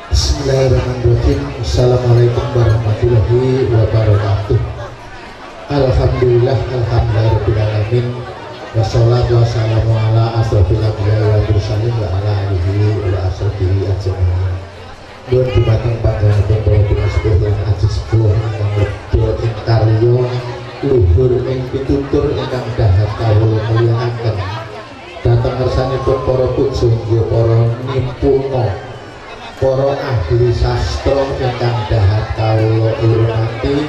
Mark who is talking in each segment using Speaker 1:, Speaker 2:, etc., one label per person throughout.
Speaker 1: Bismillahirrahmanirrahim. Assalamualaikum warahmatullahi wabarakatuh. Alhamdulillah, alhamdulillahirrahmanirrahim. Wassalatu wassalamu ala asrofil anbiya'i wal mursalin wa ala alihi wa ashabihi ajmain. Nuwun dumateng panjenengan para pinasepuh lan aji sepuh ingkang lebet ing karya luhur ing pitutur ingkang dahat kawula mulyakaken. Dhateng ngersanipun para pujangga, para nimpuna, para ahli sastra ingkang dahat kawula urmati,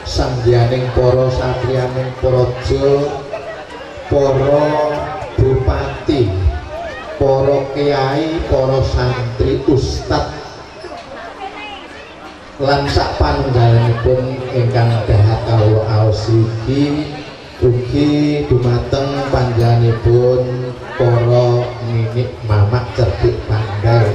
Speaker 1: sanggianing para satriyaning praja, para bupati, para kiai, para santri, ustad lan sak panunggalipun ingkang dahat kawula ausigi, ugi dumateng panjenenganipun para ninik mamak cerdik pandai,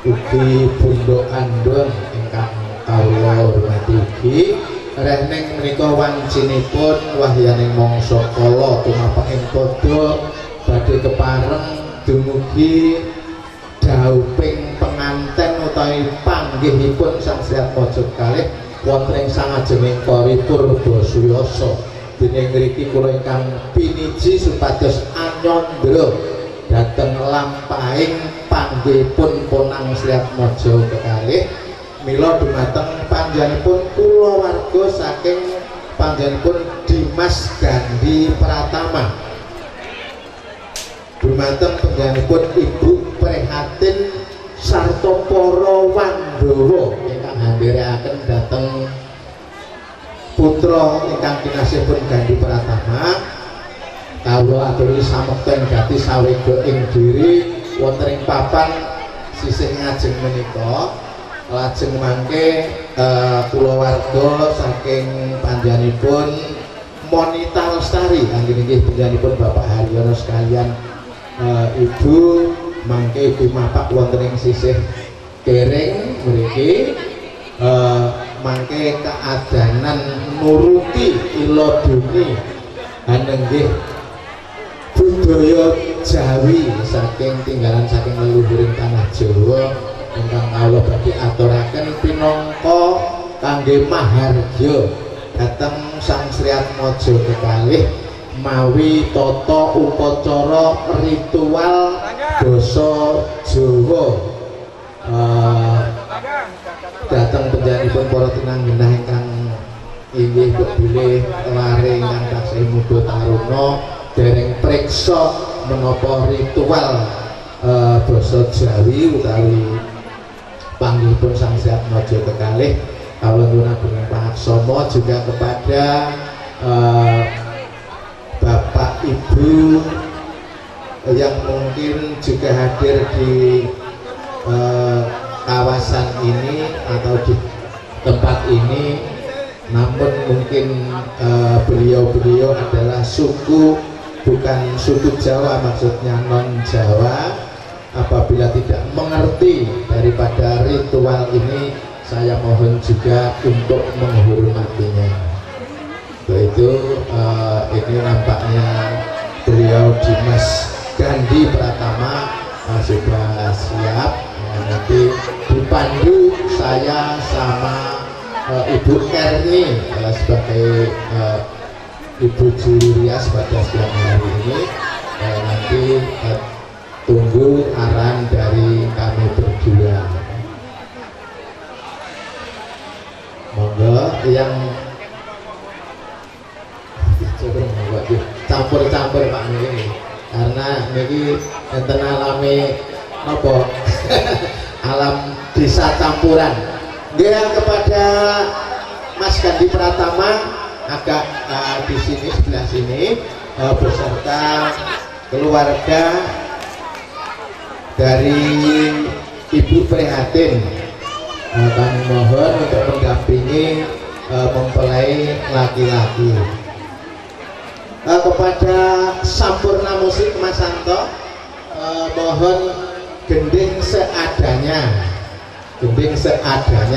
Speaker 1: ugi Bunda Andung ingkang kawula hormati, ugi rehning menika wancinipun wahyaning mangsa kala tumapak ing pada badhe kepareng dumugi dauping penganten utawi panggihipun Sang Sri Atmaja kalih wonten ing sangajenging paripurna Suyasa. Dene ngriki kula ingkang piniji supados anyandra dhateng lampahing panggihipun Ponang Sri Atmaja kekalih. Mila dumateng panjenenganipun kulawarga saking panjenenganipun Dimas Gandhi Pratama, dumateng panjenenganipun Ibu Prihatin sarta para Wandawa ingkang handhiraken dhateng putra ingkang kinasihipun Gandhi Pratama. Kawula aturi samekten gati sawega ing diri wonten ing papan sisih ngajeng menika. Lajeng mangke kulawarga saking panjenenganipun Monita Lestari inggih panjenenganipun Bapak Haryono sekalian, Ibu mangke Ibu mapak wonten ing sisih kering mriki, mangke keadanan nuruti iloduni anenggih budaya Jawi saking tinggalan saking leluhuring tanah Jawa ingkang kawula badhe aturaken pinangka kangge mahargya dhateng Sang Sri Atmaja kekalih mawi tata upacara ritual basa Jawa dhateng panjenenganipun para tinanggenah ingkang inggih bilih lare ingkang taksih muda taruna dereng priksa menapa ritual basa Jawi utawi panggihipun Sang Sri Atmaja kekalih. Kawula nyuwun ageng paksama juga kepada Bapak Ibu yang mungkin juga hadir di kawasan ini atau di tempat ini, namun mungkin beliau-beliau adalah suku, bukan suku Jawa, maksudnya non Jawa. Apabila tidak mengerti daripada ritual ini, saya mohon juga untuk menghormatinya. Yaitu ini nampaknya beliau Dimas Gandhi Pratama sudah siap. Nanti dipandu saya sama Ibu Erni sebagai Ibu Juru Rias pada siang hari ini. Nanti tunggu arahan dari kami berdua. Monggo yang campur-campur Pak niki, karena niki enten alami apa alam desa campuran. Nggih, kepada Mas Gandhi Pratama agak di sini, sebelah sini, beserta keluarga dari Ibu Prihatin, kami mohon untuk mendampingi mempelai laki-laki. Kepada Sampurna Musik Mas Santo, mohon gending seadanya,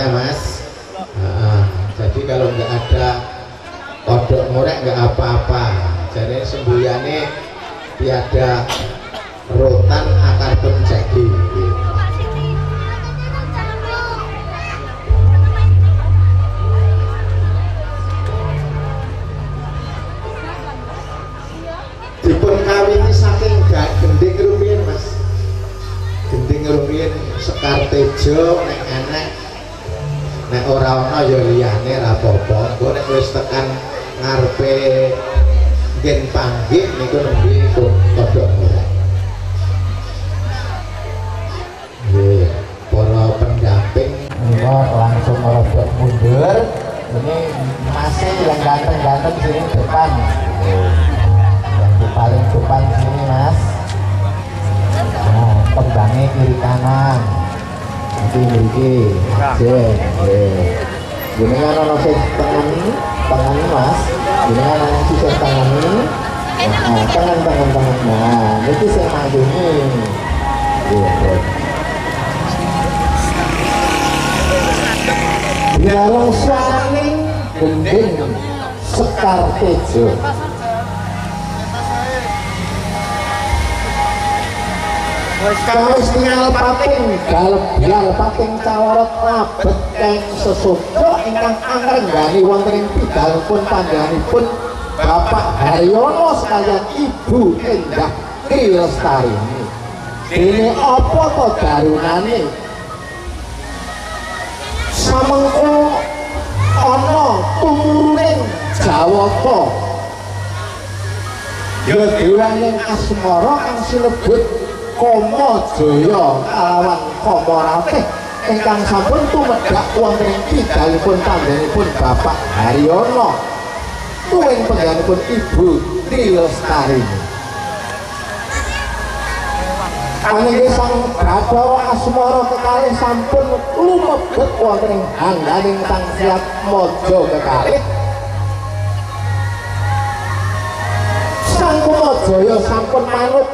Speaker 1: Mas. Jadi kalau nggak ada kodok ngorek nggak apa-apa. Jadi semboyane tiada rotan akar pun jadi. rumiyin Sekar Tejo nek enek nek ora ana ya liyane ra apa-apa. Engko nek wis tekan ngarepe ngen panggih niku nembe kodhok ora. Nggih, para pendamping langsung merodok mundur. Ini masih yang ganteng-ganteng sini depan. Yang di paling depan sini Mas. Nah, tembangnya kiri kanan. Nanti mriki. Gini kan ono sing tangan ini Mas. Gini kan ono sing tangan ini. Nah, tangan. Nah, itu saya maju ini. Jarang suarane gending Sekar Tejo. Kawis tinggal pating galep pating cawarot labet keng sesudra ingkang angrenggani wonten ing pidalipun pandhanipun Bapak Haryono sekalian Ibu Endah Tri Lestarini. Dene apa to darunane? Samengko ana tumuruning Jawata ya dewaning asmara kang sinebut Kama Jaya kalawan Kama Ratih ingkang sampun tumedhak wonten ing pidalipun pandhanipun Bapak Haryono tuwing pandhanipun Ibu Tri Lestarini. Anggih sang Bathara asmara kekalih sampun lumebet wonten ing hangganing Sang Hyang Maja kekalih. Sang Kumajaya sampun manut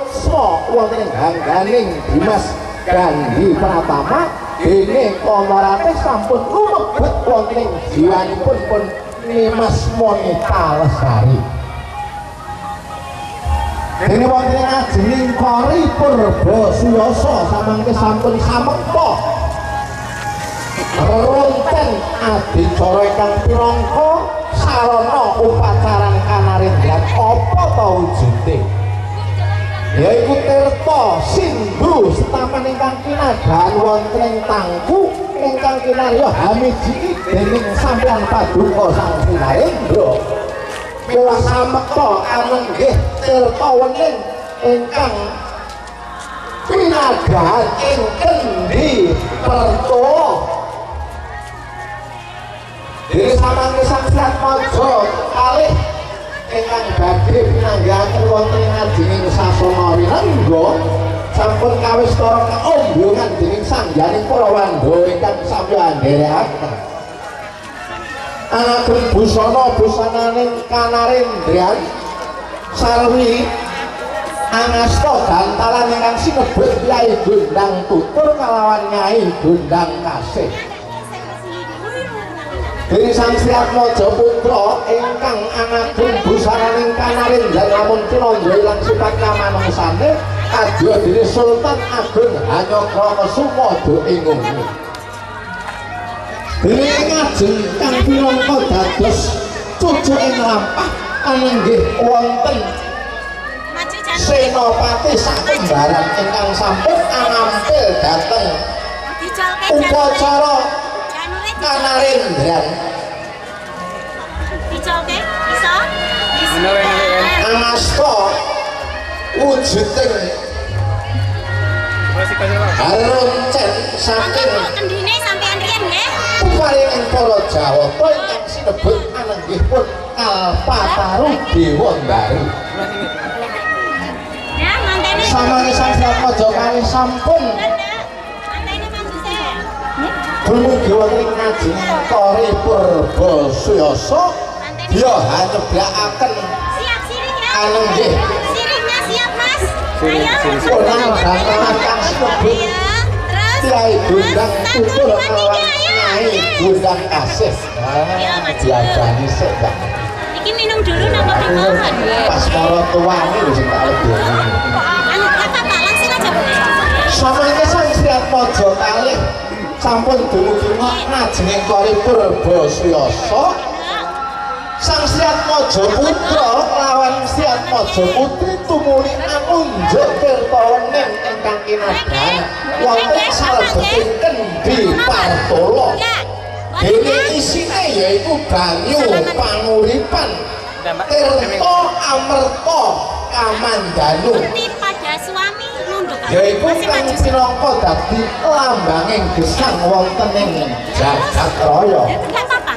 Speaker 1: wonten ing hangganing Dimas Gandhi Pratama. Dene Kama Ratih sampun lumebet wonten ing jiwanipun pun Nimas Monita Lestari. Dene wonten ing ajening Kori Purba Suyasa samangke sampun samekta ronten adicara ingkang pirangka sarana upacaran kanarendran apa ta wujude? Yaiku tirta sindhu setaman ingkang kinadahan wonten ing tangku ingkang kinarya hamiji dening sampeyan Paduka Sang Sinarendra. Mila samekta anenggih tirta wening ingkang kinadahan ing Kendhi Pertowo. Dene samangke Sang Hyang Maja kalih ingkang badhe pinanggahaken wonten ing ajening sasana Winangga sampun kawistara kaombongan dening Sangyaning Prawanda ingkang sampeyan nderekaken. Anapun busana-busananing kanarendran sarwi angasta gantalan ingkang sinebut Kyai Gondang Tutur kalawan Nyai Gondang Kasih. Dene Sang Hyang Maja Putra ingkang anapun busananing kanarendran lamun pinangga ilang sifat kamanungsane kadya dene Sultan Agung Hanyakara Sumada ingungmu. Dene ngajeng kang pirangka dados cucuking lampah anenggih wonten Senopati sakembaran ingkang sampun anampil dhateng upacara kanarendran.
Speaker 2: Dicolke iso?
Speaker 1: Angasta wujuding haroncen saking
Speaker 2: kendine sampean riyen nggih.
Speaker 1: paringing para Jawata ingkang sinebut anenggih pun Kalpataru Dewandaru.
Speaker 2: Ya, mantene.
Speaker 1: Samangke Sang Hyang Maja kalih sampun
Speaker 2: Mantene maksudnya.
Speaker 1: dumugi wonten ing ajening Kori Purba Suyasa ya hanyeblakaken
Speaker 2: Siap sirihnya.
Speaker 1: anenggih
Speaker 2: Sirihnya siap, Mas. Ayo.
Speaker 1: punang gantalan kang sinebut Kyai Gondang Tutur kalawan Nyai Gondang Kasih. Diajani sik, Mbak.
Speaker 2: Iki minum dulu napa dimohon?
Speaker 1: Pas para tuane lho sing tak leboni.
Speaker 2: Anu apa langsung aja, Bu.
Speaker 1: Samangke Sang Hyang Maja kalih sampun dumugi ngajenging Kori Purba Suyasa Sang Siat Mojo Putra lawan Siat Mojo Putri tumuli angunjuk kertawanen ingkang kinadan wonten salebeting kendi partolo. Dene isine yaiku banyu panguripan tirta amerta kamandanu.
Speaker 2: Pada suami nunduk.
Speaker 1: Yaiku kang pinangka dadi lambanging gesang wonten ing jagat raya.
Speaker 2: Enggak apa-apa.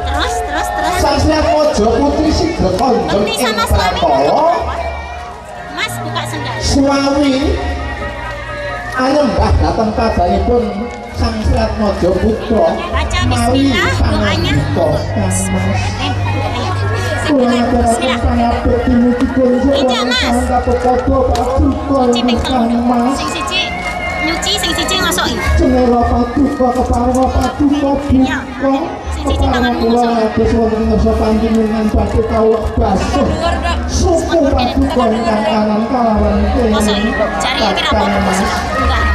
Speaker 2: Terus.
Speaker 1: Sang Siat Mojo Putri Sigra Konjong ing
Speaker 2: Sama suami
Speaker 1: Pratala
Speaker 2: Mas buka sendal.
Speaker 1: suami anyembah dhateng padanipun Sang Siat Mojo Putra
Speaker 2: Baca
Speaker 1: mawi
Speaker 2: bismillah doanya.
Speaker 1: Kula ngaturaken pangabekti mugi kula
Speaker 2: Iya, Mas.
Speaker 1: kapopo paduka
Speaker 2: Nyuci ping telu.
Speaker 1: Mas
Speaker 2: Sing siji nyuci, sing siji ngosoki.
Speaker 1: cenera paduka keparwa paduka
Speaker 2: Iya.
Speaker 1: buka
Speaker 2: Sing siji tangan
Speaker 1: kula atus wonten ngarsa panjenengan badhe kawula basuh suku paduka ingkang kanan kalawan
Speaker 2: Ngosoki. Jari kira apa? Enggak.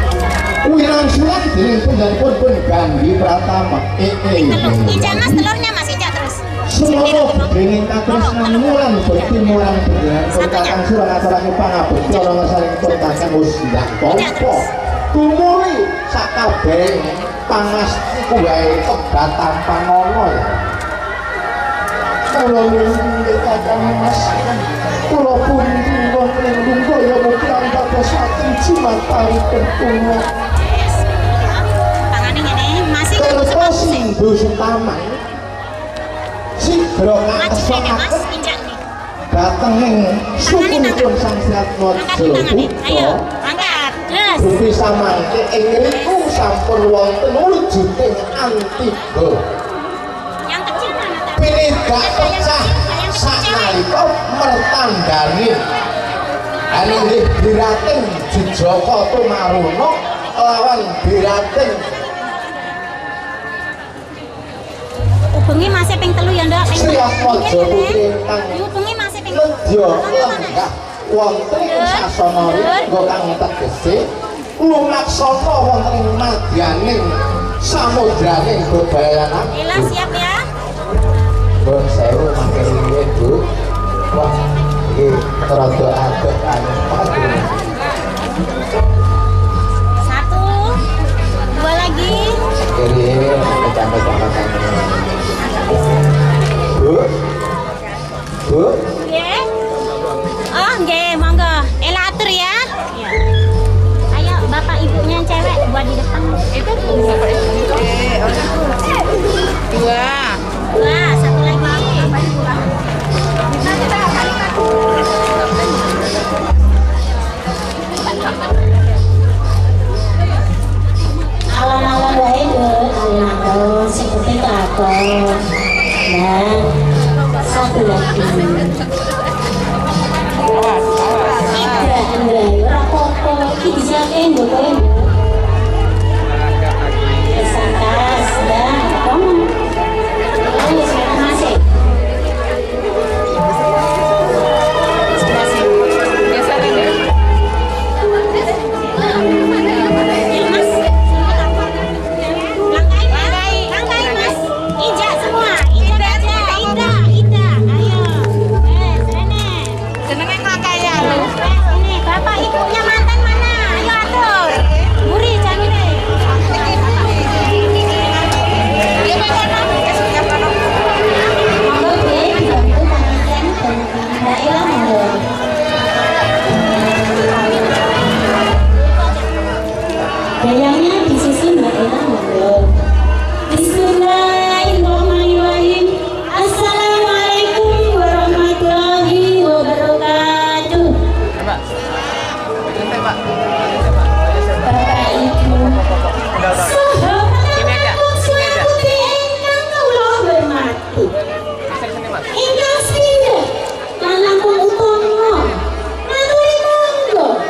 Speaker 1: Wirang sulan dening tunggalipun pun Gandhi Pratama
Speaker 2: Telur. Injak Mas telurnya Mas injak terus.
Speaker 1: Semono dening katresnan mulan bekti mulan beneran pun kakang surang aturake pangabekti ana ngesalipun kakang wis ndak tampa tumuli sakabehing pangasti kuwae kebatan pangono ya. Kula nuwun kakang Mas kula pundi wonten ing lungguh mugi antatos ati jimat paripun kula
Speaker 2: Tangane ngene, masih
Speaker 1: kersa sindhu sutaman sigra
Speaker 2: Maju kene Mas,
Speaker 1: ngasokaken
Speaker 2: injak nih.
Speaker 1: dateng ing sukunipun Sang Siat Mojo
Speaker 2: Angkat. Ayo,
Speaker 1: Putra
Speaker 2: angkat. Terus.
Speaker 1: Bumi samangke ing riku sampun wonten wujuding antiga
Speaker 2: Yang kecil mana?
Speaker 1: pinidak pecah sanalika mertandani inggih Birating Jejaka Tumaruna lawan Birating
Speaker 2: Hubungi masih ping telu ya ndak?
Speaker 1: Siat Mojo Putri ingkang
Speaker 2: Hubungi masih ping
Speaker 1: nedya lenggah wonten ing sasana rikala kang tegese lumaksana wonten ing madyaning samudraning bebayanan.
Speaker 2: Ela siap ya?
Speaker 1: Bon sewu makin nggih, Bu. Wah, iki rada agak aneh.
Speaker 2: Satu, dua lagi.
Speaker 1: Kiri kecamatan. Bu. Bu.
Speaker 2: Nggih. Oh, nggih, monggo. Ela atur ya. Iya. Ayo, bapak ibunya yang cewek buat di depan. Itu bapak ibu.
Speaker 3: Dua.
Speaker 2: Wah, satu lagi.
Speaker 4: Alam-alam wae dhewe anak sing penting kakon. Nah, satu lagi. Tiga enggak, ora apa-apa. Iki disake nduk kowe. Kesakas dah, kamu. Ayo sekarang masih.
Speaker 3: Biasa kan ya?
Speaker 2: Ya, Mas. Langkain, Mas. Injak semua. Injak aja. Indah. Ayo. Sini.
Speaker 3: Jenenge kakaknya.
Speaker 2: Ini bapak ibunya mantan mana? Ayo atur. Buri janine.
Speaker 3: Iya, Pak.
Speaker 4: Monggo be dibantu pangaten dan Mbak Ella monggo. Gayanya di sisi Mbak Ella monggo. Bismillahirrahmanirrahim. Assalamualaikum warahmatullahi wabarakatuh.
Speaker 3: Pak. Santai, Pak.
Speaker 4: Bapak Ibu,
Speaker 3: Sini aja. Sini aja.
Speaker 4: ingkang kula hormati.
Speaker 3: Sini, Mas.
Speaker 4: Ingkang sedaya lan langkung utama ngaturi monggo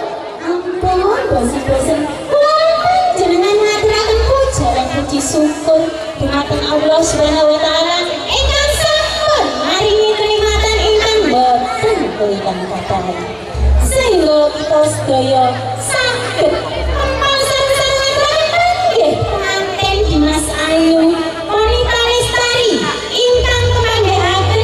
Speaker 4: ampun bosen-bosen kula panjenengan ngaturaken puja lan puji syukur dumateng Allah Subhanahu wa taala ingkang sampun maringi kenikmatan ingkang boten kaliyan kathah sehingga kita sedaya saged memaksanaken nggih pengantin Dimas Ayu Wanita Lestari ingkang kemanggihaken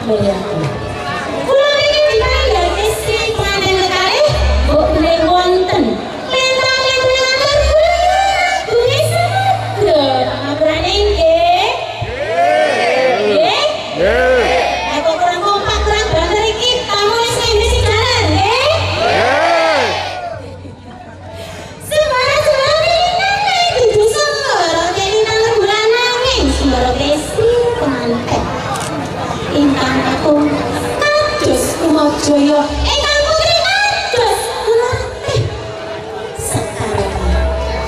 Speaker 4: mulyakun. Kula niki dibayar istri pengantin nekare mbok bilih wonten. Lintang-lintangan kula kuwi sabda ngabrane nggih. Nggih. Aku kurang kompak kurang banter iki tamu wis ngene jalan nggih. Sembarang-sembarang ini dudu sembara kene nang bulan angin sembara istri pengantin. Ingkang kakung kados Kumajaya ingkang putri kados Kunarti sekarang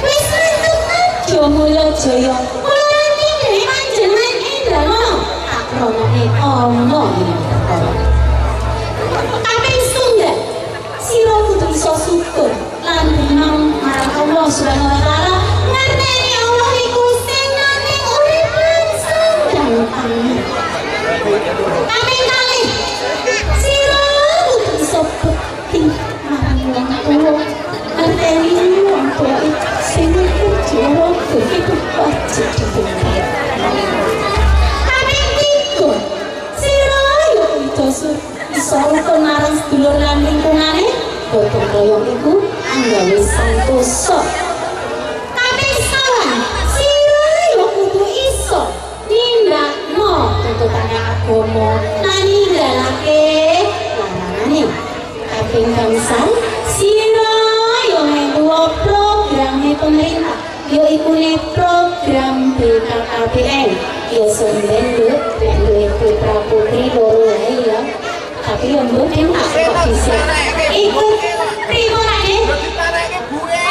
Speaker 4: wis nentu kajo Mulyajaya Kunarti dewe panjenengan Indrana tak kronone ana kaping setunggal sira kudu iso syukur lan benang marang Allah Subhanahu wa taala ngerteni Allah iku sing nanging urip lan sandang pangan. Kaping kalih sira kudu iso bekti marang wong tuwa ngerteni wong tuwa sing kerja begitu wajib dibenci. Kaping tiga sira yo iso rukun marang sedulur lan lingkungane gotong royong iku anggawe santosa. Kaping sawan sira yo kudu iso nindakno tuntutane agama lan ninggalake larangane. Kaping gangsal sira yo melu programe pemerintah yaiku program BKKBN ya sampeyan duwe putra putri loro ae ya tapi yo mboten tak kok bisa ikut pripun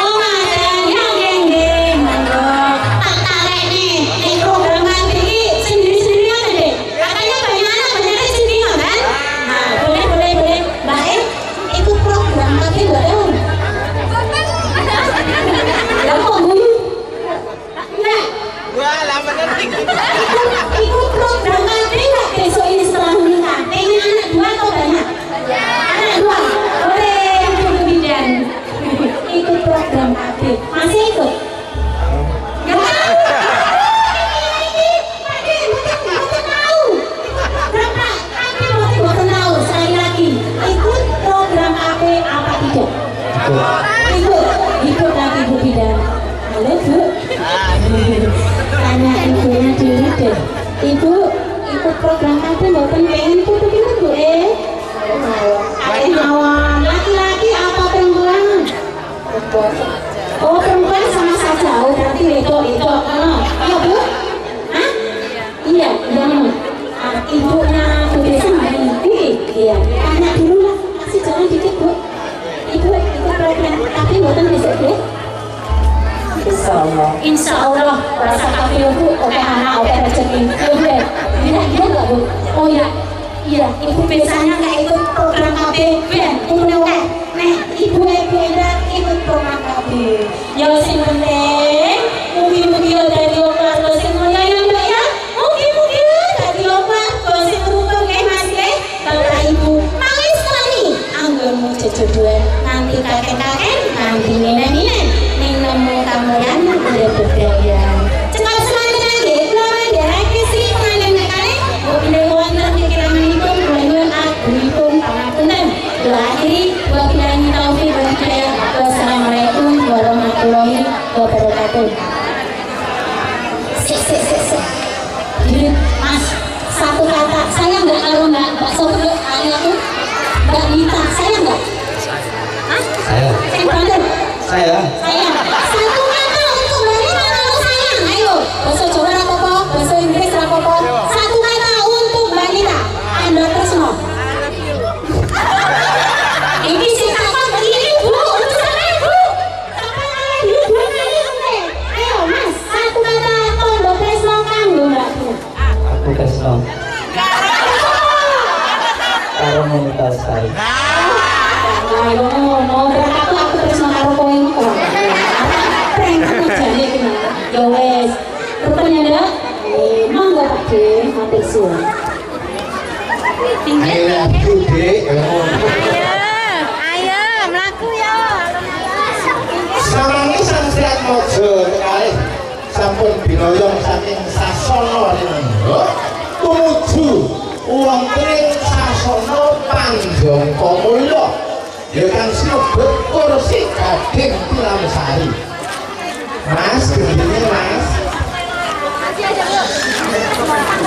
Speaker 4: oh ada nggih monggo tak tarik nih program iki sendiri-sendirian deh katanya bagaimana bener sendiri kan nah boleh baik ikut program tapi enggak tahu ya kok guyu enggak
Speaker 3: Wah, lama nanti.
Speaker 4: ikut program tapi enggak besok ini setelah menikah pengen anak dua atau banyak anak dua boleh dulu bidan ikut program KB masih ikut nggak tahu bukan tahu sekali lagi ikut program KB apa tidak ikut lagi Bu Bidan halo Bu tanya ibunya dulu deh ibu ikut program KB bukan pengen putu gitu Bu Awan laki-laki apa perempuan oh perempuan sama saja oh berarti itu iya Bu hah iya ibunya Bu Desa iya tanya dulu lah kasih jalan dikit Bu ibu ikut program tapi bukan besok Bu Insya Allah rasa kafe Bu oke anak oke rezeki iya enggak Bu oh iya ibu biasanya nggak ikut program KB ben ibu ikut program KB yang sing penting mugi-mugi dari keluarga sing mulia ya Mbak ya mugi-mugi dari keluarga sing beruntung kayak Mas bapak ibu malis lagi anggonmu jodohan nanti kakek-kakek nanti nenek-nenek nemu kamu yang ada berdaya cepat semangat lagi keluarga dari si pengantin nekane pilih wonten pikiranipun kaliyan agungipun pangapunten kula akhiri wabillahi taufiq wal hidayah wassalamualaikum warahmatullahi wabarakatuh. Sik. Mas, satu kata saya enggak kalau enggak sopir aku enggak minta saya enggak
Speaker 1: Saya.
Speaker 4: Saya satu kata untuk balik kalau sayang ayo bahasa Jawa apa bahasa Inggris apa satu kata untuk Balita Anda terus no ini sih kakak begini Bu untuk saya Bu kakak kalian dulu 2 kali sampai ayo Mas satu kata tondo Tresno kanggo Mbak Bu
Speaker 5: Aku Tresno karo Monica Lestari.
Speaker 4: Ayo mau berapa aku Tresno karo kowe kok prank jane iki ya wes rupanya ada monggo Pak De matur suwun
Speaker 1: Ayo Dek
Speaker 2: Ayo, melaku ya.
Speaker 1: Sawangi Sangsiat Mojo kalih sampun binoyong saking Sasono tumuju wonten sasana Panjangka Mulya ya kang sinebut kursi Gading Tilamsari. Mas, gendine Mas.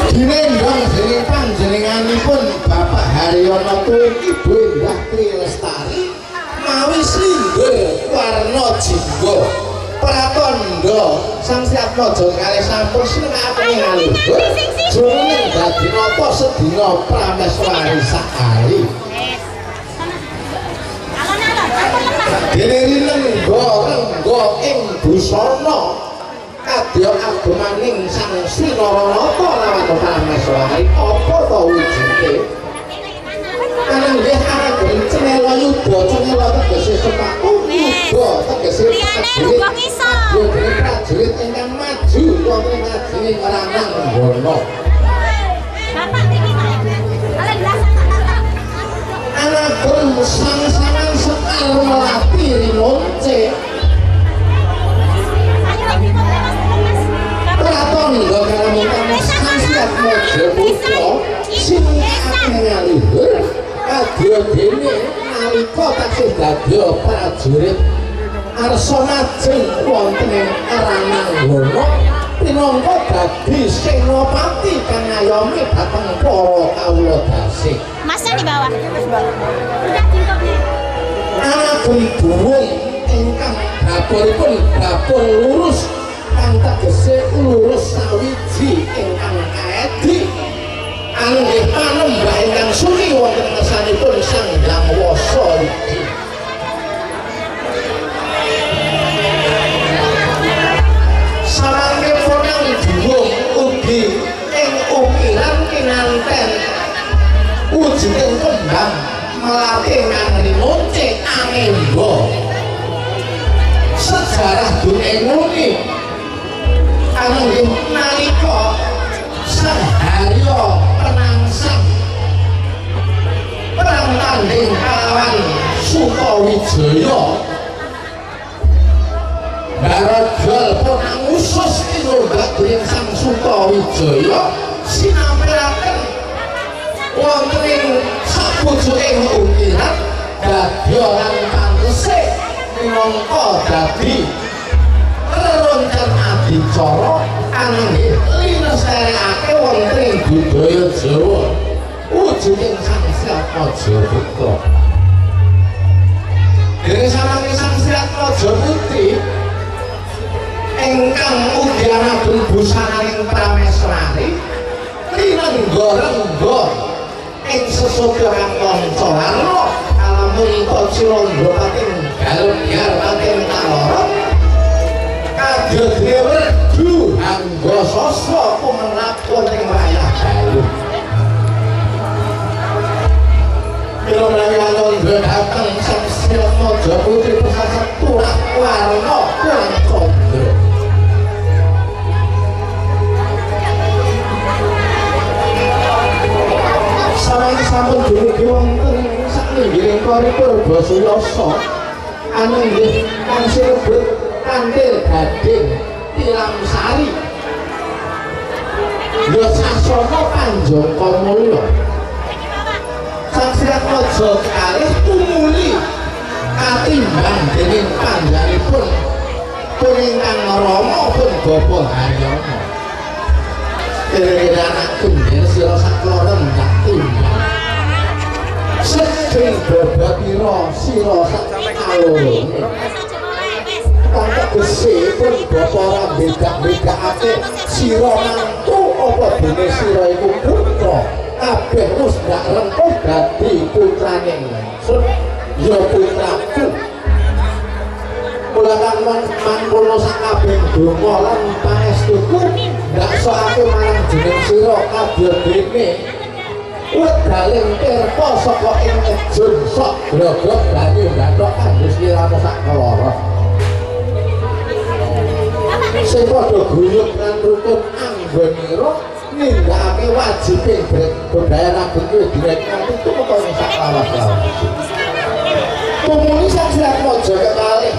Speaker 1: Dinendong dening panjenenganipun Bapak Haryono Tuwin Ibu Indah Tri Lestari mawi Sringgir Warna Jingga Pratandha Sang Siatmaja kalih sampun sinengaken ngaluhur jumeneng dadi napa sedina prameswari sakali. Dene rengga ing busana kadya agemaning Sang Sinaranata lawan prameswari apa ta wujude? Ananging arep cenela yuda cenela tegese sepaku yuda tegese prajurit ingkang maju wonten ing ngajining ranang nggono.
Speaker 2: Bapak iki Pak. Kalian biasa
Speaker 1: Anapun sang-sangan sekal melati rimonce Pratandha kalamun Sang Siatmaja Putra sinengkaken ngaluhur kadya dene nalika taksih dadya prajurit arsa majeng wonten ing Rananggono pinangka dadi senopati kang ngayomi dhateng para kawula dasih.
Speaker 2: Masnya di bawah. Udah tingkatnya.
Speaker 1: Anapun buwung ingkang dapuripun dapur lurus kang tegese lurus sawiji ingkang kaedi anggih panembah ingkang suni wonten ngersanipun Sang Hyang Wasa iki. Samangkipun buwung ugi ing ukiran kinanten wujuding kembang melati ngangeni monce anemba. Sejarah dunia nguni anggih nalika Sang Harya penangsang perang tanding kalawan Sutawijaya Barajal punang usus tinobak dening Sang Sutawijaya sinampiraken wonten ing sapucuking ukiran dadya lan pantese minangka dadi reroncan adicara anggih linestrekake wonten ing budaya Jawa wujuding Sang Siatmaja Putra. Dene samangke Sang Siatmaja Putri ingkang ugi anapun busananing prameswari linengga-rengga ing sesodahan kanca warna kalamun Kacirandha pating galbyar pating kaloro kadya dene werdu angga sasra kumenap wonten wayah dalu. Kula menawi dhateng Sang Siatmaja Putri pesasat turak warna kurang candra. Samangke sampun dumugi wonten sakninggiling koripur basa yasa anggih kang sinebut Kanthil Gading Tilamsari ya sasana Panjangka Mulya. Sang Siatmaja kalih tumuli katimbang dening panjenenganipun puningkang Rama pun Bapak Haryono. Kira-kira anak kundir sira sakloron tak timbang sedeng bobotira sira sak kalorone kang tegese pun bapa ora beda-bedakake sira mantu apa dene sira iku putra kabeh wis gak rengkuh dadi putrane ingsun ya putraku. Mula kang mangkono sakabeh donga lan pangestuku ndak soake marang jeneng sira kadya dene wedaling tirta saka ing ejun sok grogok banyu bathok kanggo sliramu sak keloro sing padha guyub lan rukun anggonira nindakake wajibing bebayaran bengi direk kanthi tumeka ing sak lawas-lawas. Tumuni Sang Siatmaja kekalih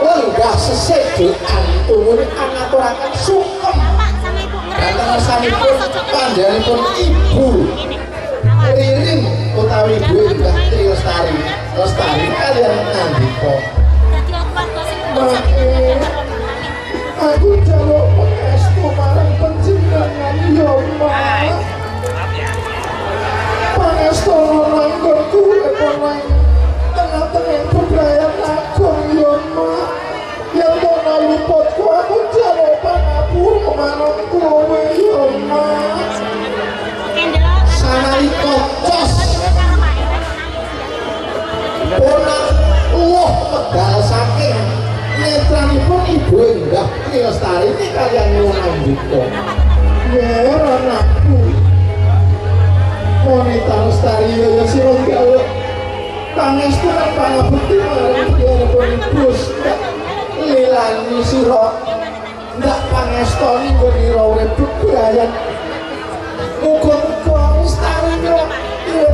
Speaker 1: lenggah sesek doan tumuni angaturaken sungkem
Speaker 2: Bapak sama Ibu ngerti.
Speaker 1: dan ngarsanipun panjenenganipun Ibu Ririn utawi Ibu Indah Tri Lestari kalian Nandika. Mae aku jaluk pangestu marang panjenengan ya Mak. Pangestu nanggonku lepon tengah-tengah budaya agung ya Mak. Yang mau luputku aku jaluk pangapura marang kowe ya Mak. Sanalika cos ponak medal saking netranipun Ibu Indah Tri Lestari ini kalian Nandika. Ya anakku Monita Lestari ya sira njaluk pangestu lan pangabekti marang panjenenganipun Ibu lilani sira ndak pangestoni ngira urip bebrayan. Muga-muga Lestari yo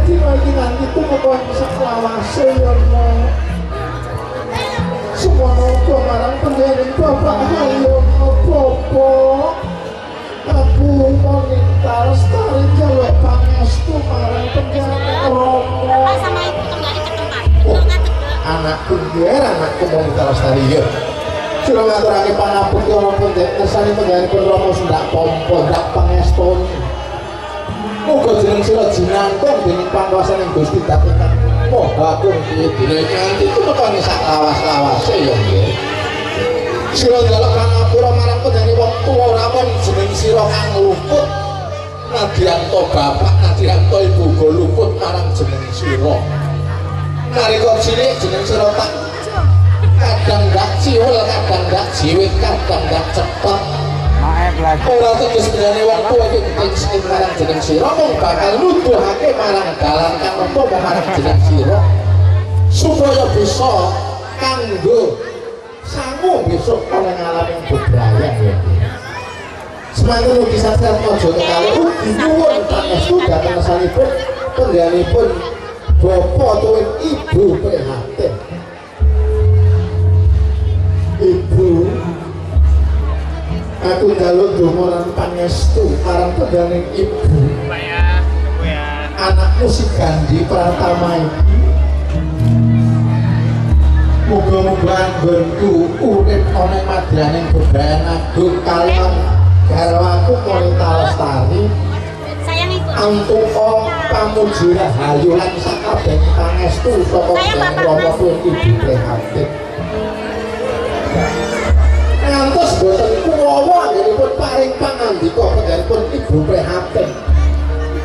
Speaker 1: dina iki nganti tumeka saklawase ya Mak. Semono uga marang panjenengan Bapak ayo Bapak. Aku Monita Lestari njaluk pangestu marang panjenengan Rama.
Speaker 2: Sama ibu kembali ke tempat.
Speaker 1: Anakku nggih anakku Monita Lestari yo. Sira ngaturake pangapunten ora pun kersane panjenenganipun Rama sendak pompo ndak pangestoni. Muga jeneng sira jinangkung dening panguwasaning Gusti Datekan. Moga aku dina nganti tumeka sak lawas-lawase ya nggih. Sira njaluk pangapura marang panjenengan wong tuwa ora mung jeneng sira kang luput. Nadiyanto bapak, nadiyanto ibu go luput marang jeneng sira. Nalika cilik jeneng sira tak kadang gak ciul, kadang gak jiwit, kadang gak cepet. Ora teges benane wong tuwa iki ditingsi marang jeneng sira mung bakal nuduhake marang dalan kang apa marang jeneng sira supaya bisa kanggo sangu besok oleh ngalamin bebrayan ya. Semanten ugi sastra mojo kekali ugi nuwun pangestu dhateng sanipun penggalipun Bapak tuwin Ibu prihatin. Ibu aku njaluk donga lan pangestu marang panjenengan Ibu. Anakmu si Gandhi Pratama iki muga-muga anggonku urip ana madraning bebrayan agung kaliyan garwaku Monita Lestari.
Speaker 2: Sayang ibu.
Speaker 1: Antuka pamuji rahayu lan sakabeh pangestu saka Rama tuwin Ibu prihatin. Ngantos boten kuwawa anggenipun paring pangandika panjenenganipun Ibu prihatin.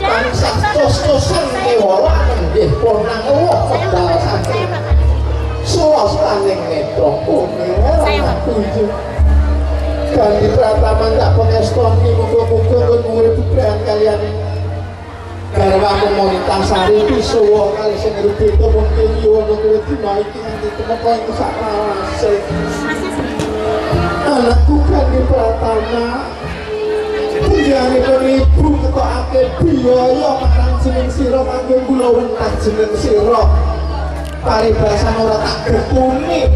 Speaker 1: Tansah tos-tosan kewala nggih pun nangluh pedal saking suwasaning netra anakku iki. Gandhi Pratama tak pangestoni muga-muga kon urip bebrayan kaliyan garwamu Monita Sari pisuwa kali sing rubeta mungkin yono kuwi dina iki nganti temeka ing saklawase. Anakku Gandhi Pratama panjenenganipun Ibu ngetokake biaya marang jeneng sira kanggo kula wentah jeneng sira paribasan ora tak gekuni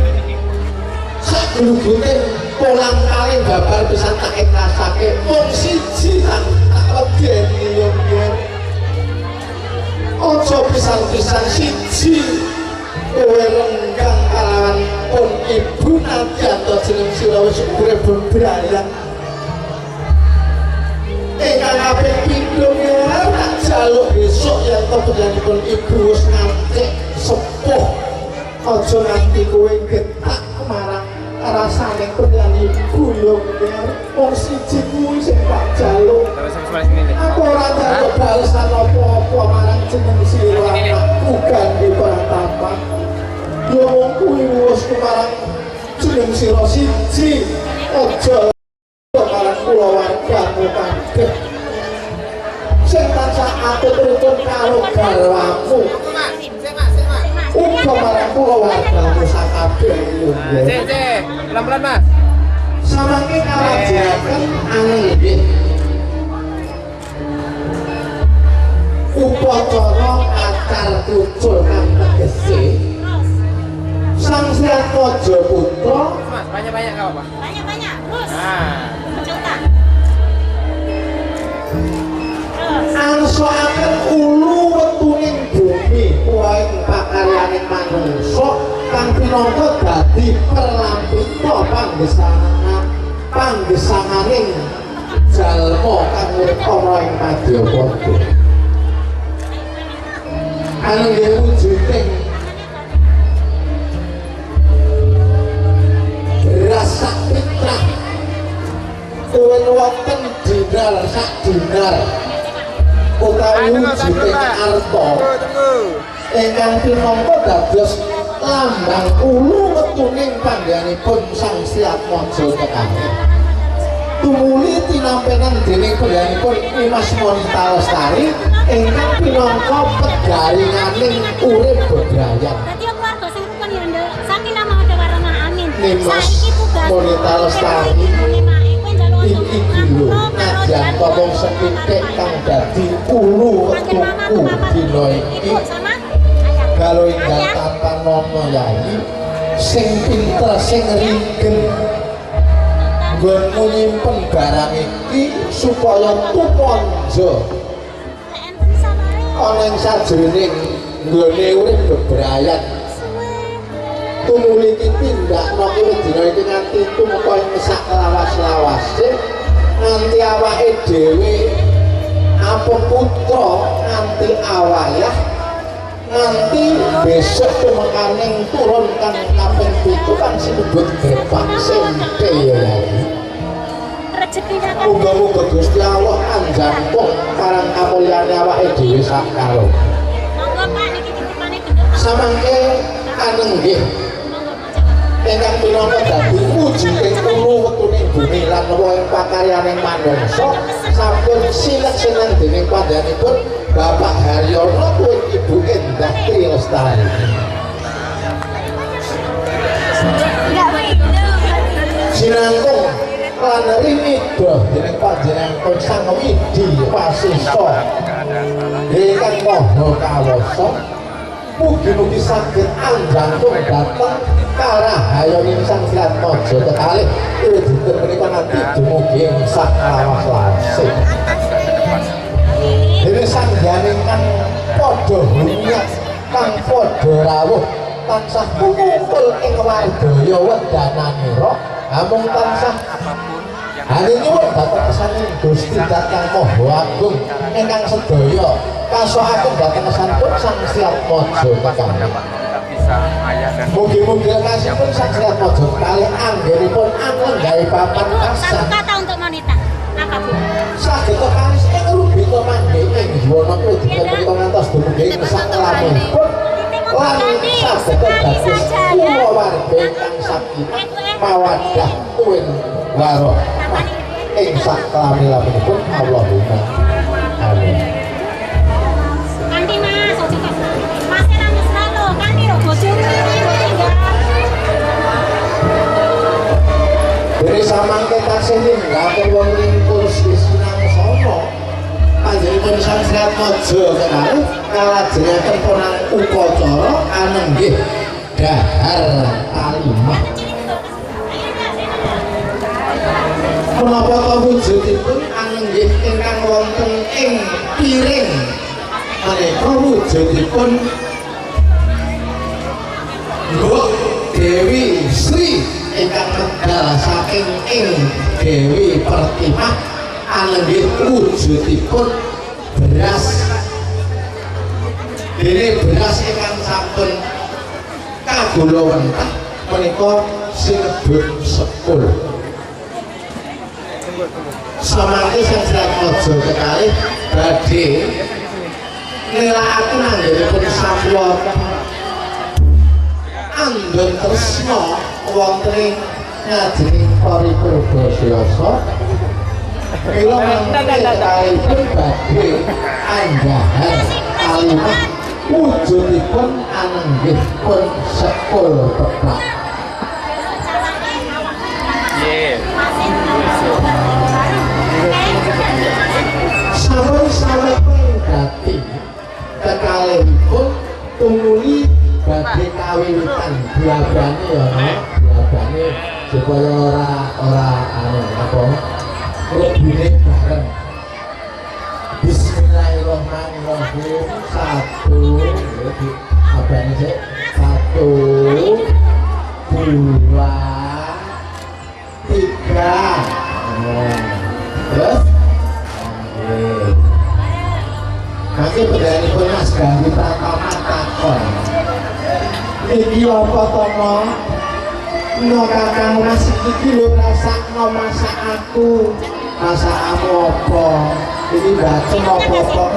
Speaker 1: saglugute polang kalih babar pisan tak ikhlasake mung siji tak wedeni yo yen aja pisan-pisan siji kowe renggang kalawan pun Ibu nadyanto jeneng sira wis urip bebrayan. Ingkang kaping pindho ya tak jaluk besok yen to panjenenganipun Ibu wis ngantek sepuh aja nganti kowe getak marang rasane panjenengan Ibu yo yen wong siji kuwi sing tak jaluk. Aku ora jaluk balesan apa-apa marang jeneng sira anakku Gandhi Pratama. Yo wong kuwi wis marang jeneng sira siji aja marang kula wargamu kabeh sing tansah aku rukun karo garwamu uga marang kula wargamu sakabeh yo
Speaker 3: pelan-pelan Mas.
Speaker 1: samangke kalajengaken anggih upacara acar kucul kang tegese Sang Hyang Raja Putra
Speaker 3: Mas, banyak-banyak enggak apa-apa.
Speaker 2: Banyak-banyak. Terus.
Speaker 3: Nah.
Speaker 2: Coba.
Speaker 1: ansoaken ulu wetuning bumi kuwaing pakaryaning manungsa kang pinangka dadi perlampita panggesanganing jalma kang urip ana ing Madyapada. Anggih wujuding rasa fitrah tuwin wonten dinar sak dinar utawi wujuding arta ingkang pinangka dados lambang ulu wetuning panggenipun Sang Sriatmaja kekalih. Tumuli tinampenan dening panggenipun Mas Monita Lestari ingkang pinangka pegaringaning urip bebrayan.
Speaker 2: Dadi keluarga sing rukun ya Nduk. Sakinah mawaddah warahmah amin.
Speaker 1: Mas Monita Lestari iki lho najan ngomong sepitik kang dadi ulu wetuku dina iki kalau ingkang tanpa nono yai sing pinter sing ringken nggonmu nyimpen barang iki supaya tumonjo ana ing sajroning nggone urip bebrayan tumuli tindakno kuwi dina iki nganti tumeka ing sak lawas-lawase nganti awake dhewe apa putra nganti awayah nganti besok tumekaning turun kang kaping 7 kan sinebut gepak sempe ya.
Speaker 2: Rezekine kan
Speaker 1: Muga-muga Gusti Allah anjampung parang kamulyane awake dhewe sakalo.
Speaker 2: monggo Pak niki titipane gendut.
Speaker 1: Samangke kanenggih ingkang pinangka dadi wujuding ulu wetuning bumi lan wong pakaryaning manungsa sampun sineksenan dening pandhanipun Bapak Haryono kuwi Ibu Endah Tri Lestari. Sinangkung lan rimidha dening panjenenganipun Sang Widi Wasista ingkang maha kawasa mugi-mugi saged anjantung dhateng karahayaning Sang Sriatmaja kekalih dinten menika nanti dumugi ing sak lawas-lawase. Dene sangganing kang padha hunyat kang padha rawuh tansah kumpul ing wardaya wedananira amung tansah hari nyuwun dhateng kesaning Gusti Datang Maha Agung ingkang sedaya kasokaken dhateng kesanipun Sang Sriatmaja kekalih. Mugi-mugi kasihipun Sang Sriatmaja kekalih anggenipun anglenggahé papan
Speaker 2: Satu
Speaker 1: kasah
Speaker 2: kata untuk Monita. Apa Bu?
Speaker 1: saged kalis ing rubita mangke ing Yuwana kuwi dinten ngantos dumugi ing sak lampipun lan saged dados kula warga ingkang sakinah mawaddah tuwin warahmah ing sak lampipun Allahumma amin.
Speaker 2: Kanthi Mas, ojo kok. Mas nangis lho, kanthi ro bojone tinggal.
Speaker 1: Dari samangke tasih ninggalke wong ringkul sinang sono panjenengan Sang Sriatmaja kekalih kalajengaken ponang upacara anenggih dahar kalimah. Menapa ta wujudipun anenggih ingkang wonten ing piring menika wujudipun Mbok Dewi Sri ingkang medal saking ing Dewi Pertimah anenggih wujudipun beras. Dene beras ingkang sampun kagula wentah menika sinebut sekul. Samangke Sang Sriatmaja kekalih badhe nilakaken anggenipun sampurna andon tresna wonten ing ngajeng paripurna siyasa kula mangke badhe anggahan kalimah wujudipun anenggih pun sekul pepak. Sampun dadi kekalihipun tumuli badhe kawiwitan diabane ya diabane supaya ora anu apa lebine bareng. Bismillah Satu, apa ini sih? Satu, dua, tiga. Terus, nanti berani pun mas ganti pertama takon. Iki apa tomo? No kakang mas iki lho rasakno masak aku. Masakmu apa? Iki bacem apa-apa?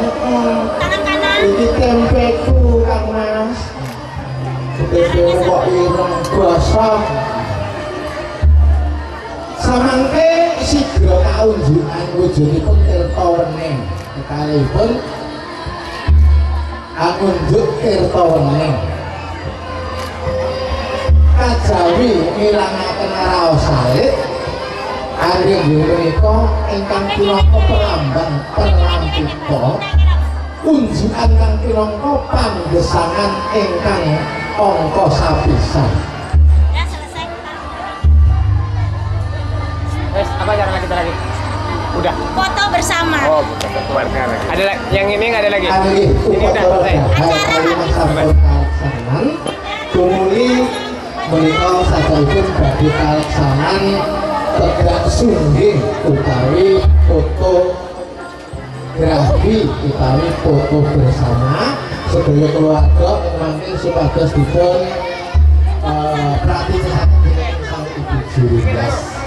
Speaker 1: Iki tempeku kang mas. Tempe kok ireng gosong. Samangke sigra kaunjukan wujudipun tirta wening. Kekalipun ngunjuk tirta wening. Kajawi ngilangaken raos salit. Ari menika ingkang pinaka pelambang perlampita. Unjukan kang pinaka panggesangan ingkang angka sapisan.
Speaker 2: Ya selesai.
Speaker 3: Apa cara kita lagi? Udah.
Speaker 2: Foto bersama.
Speaker 3: Oh, bukan. Ada lagi. Yang ini nggak ada lagi.
Speaker 1: Ini
Speaker 3: udah selesai.
Speaker 1: Kaleksanan tumuli menika saderipun badhe kaleksanan tegak sungging utawi fotografi utawi foto bersama sedaya keluarga mangke supados dipun praktisake sang ibu Jurindas.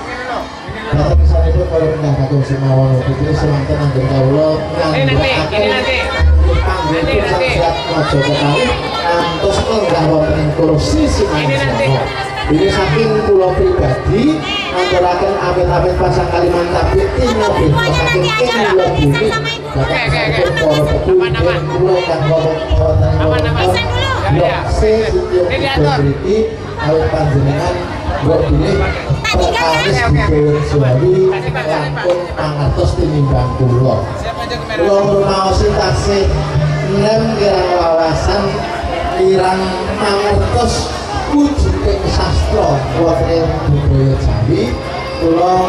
Speaker 1: Bapak misalnya itu kalau rendah kakung Simawan Putri semantan angin kawula
Speaker 3: Ini nanti.
Speaker 1: Mojo Kekali antos enggak wonten kursi Simawan. Ini saking kula pribadi ngandelaken amit-amit pasang kalimat tapi mobil saking kula bumi Bapak saking para petugas kula kang mriki awit panjenengan mbok pilih perkaris Dewan Jawi langkung pangertos tinimbang kula. Kula rumaosi taksih nem kirang wawasan kirang mangertos wujuding sastra wonten budaya Jawi. Kula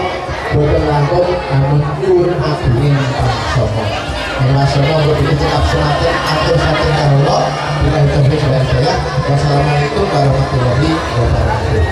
Speaker 1: boten langkung namun nyuwun agung pangsama. Nasional berdiri cekap semakin atur saking kawula bila itu saya. Wassalamualaikum warahmatullahi wabarakatuh.